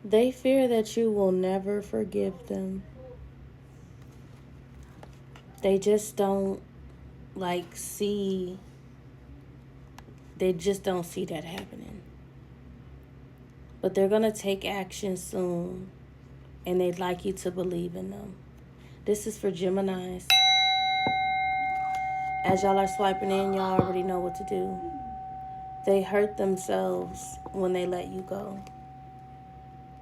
They fear that you will never forgive them. They just don't see, they just don't see that happening. But they're going to take action soon, and they'd like you to believe in them. This is for Geminis. As y'all are swiping in, y'all already know what to do. They hurt themselves when they let you go.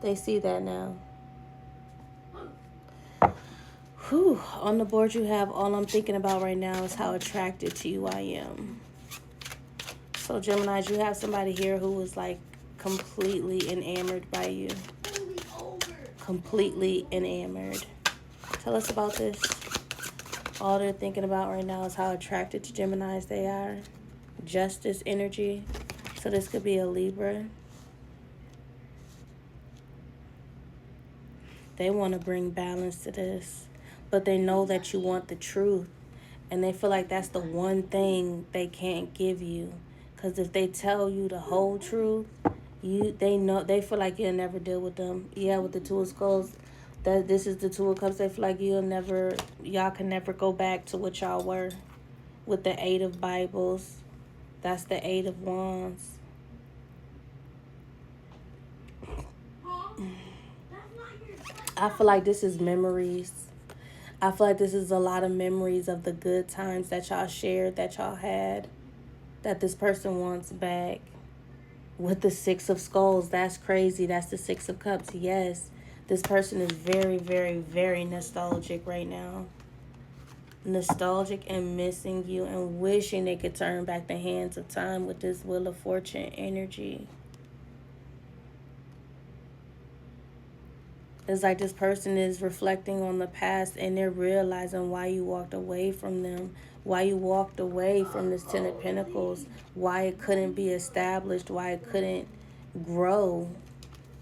They see that now. Whew. On the board you have, all I'm thinking about right now is how attracted to you I am. So Geminis, you have somebody here who is like completely enamored by you. Completely enamored. Tell us about this. All they're thinking about right now is how attracted to Geminis they are. Justice energy. So this could be a Libra. They want to bring balance to this, but they know that you want the truth, and they feel like that's the one thing they can't give you. Because if they tell you the whole truth, they feel like you'll never deal with them. Yeah, with the Two of Skulls, that this is the Two of Cups. They feel like y'all can never go back to what y'all were. With the Eight of Bibles, that's the Eight of Wands. I feel like this is memories. I feel like this is a lot of memories of the good times that y'all shared, that y'all had, that this person wants back. With the Six of Skulls, that's crazy. That's the Six of Cups. Yes, this person is very, very, very nostalgic right now. Nostalgic and missing you and wishing they could turn back the hands of time with this Wheel of Fortune energy. It's like this person is reflecting on the past and they're realizing why you walked away from them, why you walked away from this Ten of Pentacles, why it couldn't be established, why it couldn't grow.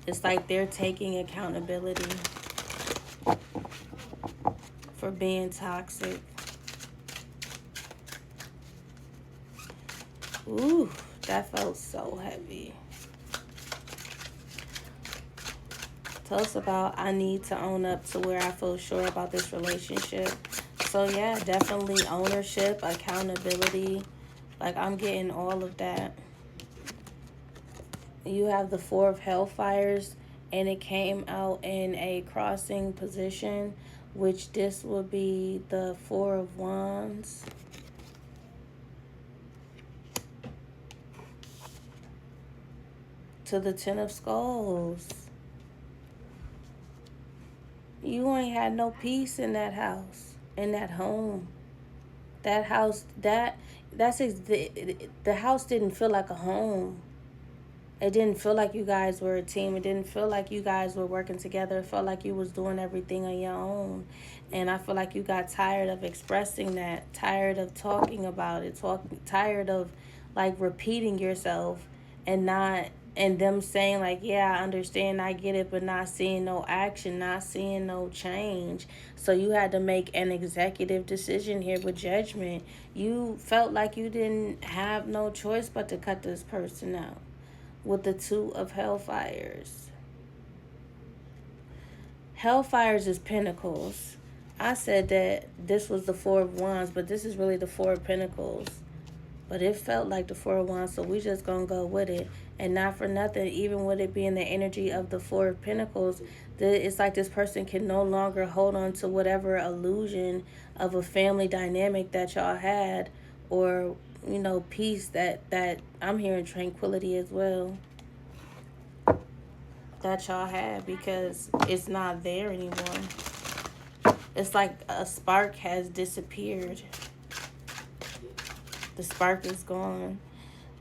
It's like they're taking accountability for being toxic. Ooh, that felt so heavy. Tell us about, I need to own up to where I feel sure about this relationship. So yeah, definitely ownership, accountability. Like I'm getting all of that. You have the Four of Hellfires and it came out in a crossing position, which this would be the Four of Wands. To the Ten of Skulls. You ain't had no peace in that house, in that home. That house, the house didn't feel like a home. It didn't feel like you guys were a team. It didn't feel like you guys were working together. It felt like you was doing everything on your own. And I feel like you got tired of expressing that, tired of talking about it, tired of like repeating yourself and them saying like, yeah, I understand, I get it, but not seeing no action, not seeing no change. So you had to make an executive decision here with Judgment. You felt like you didn't have no choice but to cut this person out. With the Two of Hellfires. Hellfires is Pentacles. I said that this was the Four of Wands, but this is really the Four of Pentacles. But it felt like the Four of Wands, so we just gonna go with it. And not for nothing, even with it being the energy of the Four of Pentacles, it's like this person can no longer hold on to whatever illusion of a family dynamic that y'all had, or peace that I'm hearing tranquility as well, that y'all had, because it's not there anymore. It's like a spark has disappeared. The spark is gone.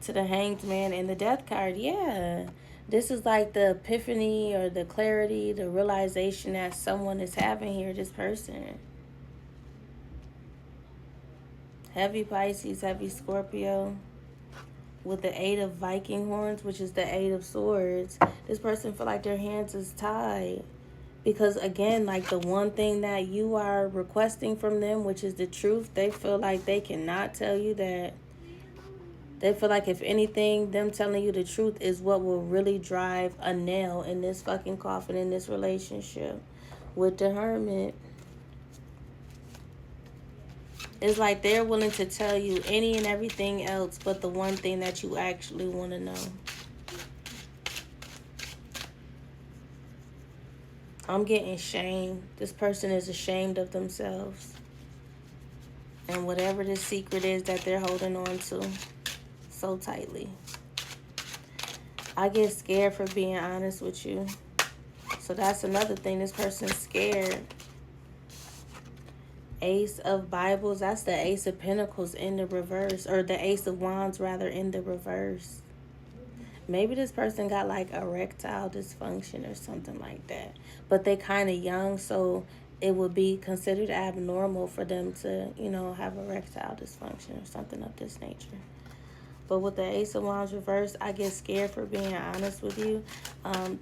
To the Hanged Man and the Death card, yeah. This is like the epiphany or the clarity, the realization that someone is having here, this person. Heavy Pisces, heavy Scorpio. With the Eight of Viking horns, which is the Eight of Swords. This person feel like their hands is tied. Because again, like the one thing that you are requesting from them, which is the truth, they feel like they cannot tell you that. They feel like if anything, them telling you the truth is what will really drive a nail in this fucking coffin in this relationship. With the Hermit, it's like they're willing to tell you any and everything else but the one thing that you actually want to know. I'm getting shamed. This person is ashamed of themselves. And whatever the secret is that they're holding on to so tightly. I get scared for being honest with you. So that's another thing. This person's scared. Ace of Bibles. That's the Ace of Pentacles in the reverse. Or the Ace of Wands, rather, in the reverse. Maybe this person got like erectile dysfunction or something like that. But they kind of young, so it would be considered abnormal for them to, have erectile dysfunction or something of this nature. But with the Ace of Wands reverse, I get scared for being honest with you.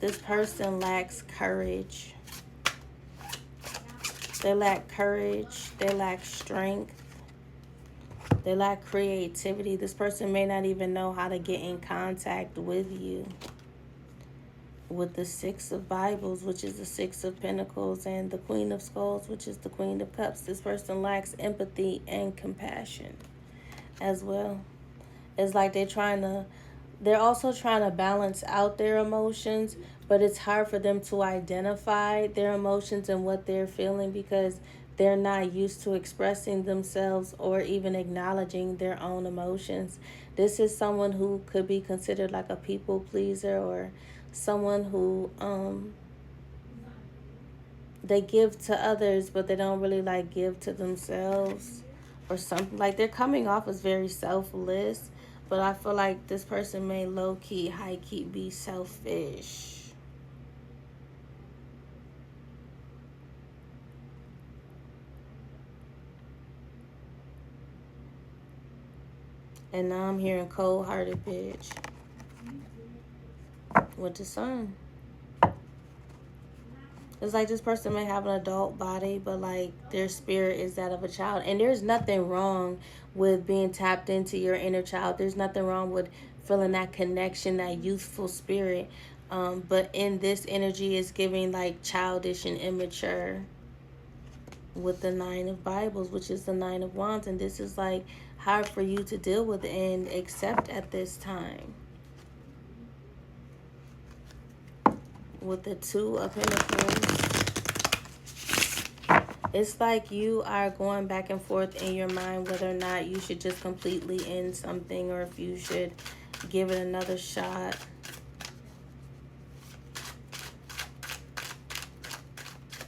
This person lacks courage. They lack courage. They lack strength. They lack creativity. This person may not even know how to get in contact with you. With the Six of Bibles, which is the Six of Pentacles, and the Queen of Skulls, which is the Queen of Cups. This person lacks empathy and compassion as well. It's like they're also trying to balance out their emotions, but it's hard for them to identify their emotions and what they're feeling because they're not used to expressing themselves or even acknowledging their own emotions. This is someone who could be considered like a people pleaser, or someone who they give to others but they don't really like give to themselves, or something. Like they're coming off as very selfless, but I feel like this person may low-key, high-key be selfish. And now I'm hearing cold-hearted bitch with the Sun. It's like this person may have an adult body, but like their spirit is that of a child. And there's nothing wrong with being tapped into your inner child. There's nothing wrong with feeling that connection, that youthful spirit. But in this energy, it's giving like childish and immature with the Nine of Bibles, which is the Nine of Wands. And this is like hard for you to deal with and accept at this time. With the Two of Pentacles, it's like you are going back and forth in your mind whether or not you should just completely end something or if you should give it another shot.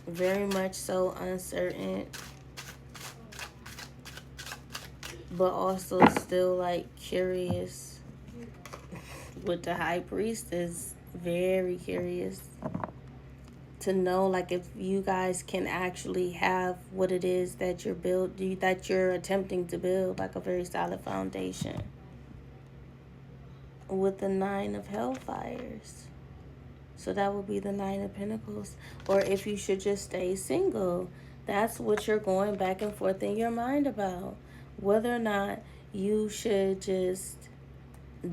Very much so uncertain, but also still like curious. With the High Priestess, very curious to know like if you guys can actually have what it is that you're attempting to build, like a very solid foundation. With the Nine of Hellfires, so that would be the Nine of Pentacles. Or if you should just stay single, that's what you're going back and forth in your mind about, whether or not you should just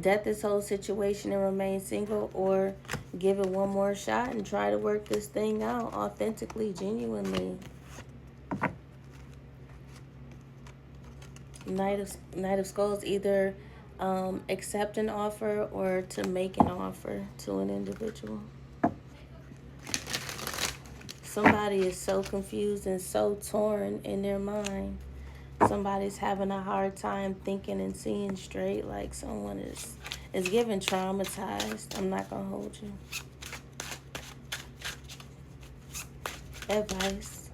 death this whole situation and remain single, or give it one more shot and try to work this thing out authentically, genuinely. Knight of Skulls, either accept an offer or to make an offer to an individual. Somebody is so confused and so torn in their mind. Somebody's having a hard time thinking and seeing straight. Like someone is getting traumatized. I'm not gonna hold you. Advice.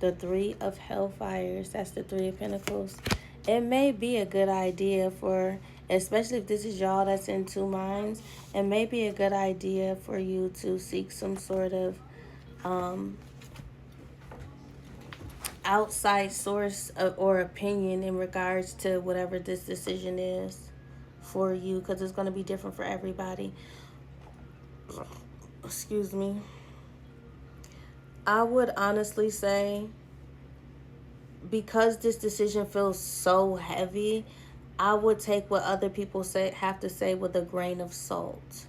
The Three of Hellfires. That's the Three of Pentacles. It may be a good idea for, especially if this is y'all that's in two minds, it may be a good idea for you to seek some sort of outside source or opinion in regards to whatever this decision is for you, because it's going to be different for everybody. Excuse me. I would honestly say because this decision feels so heavy, I would take what other people say have to say with a grain of salt.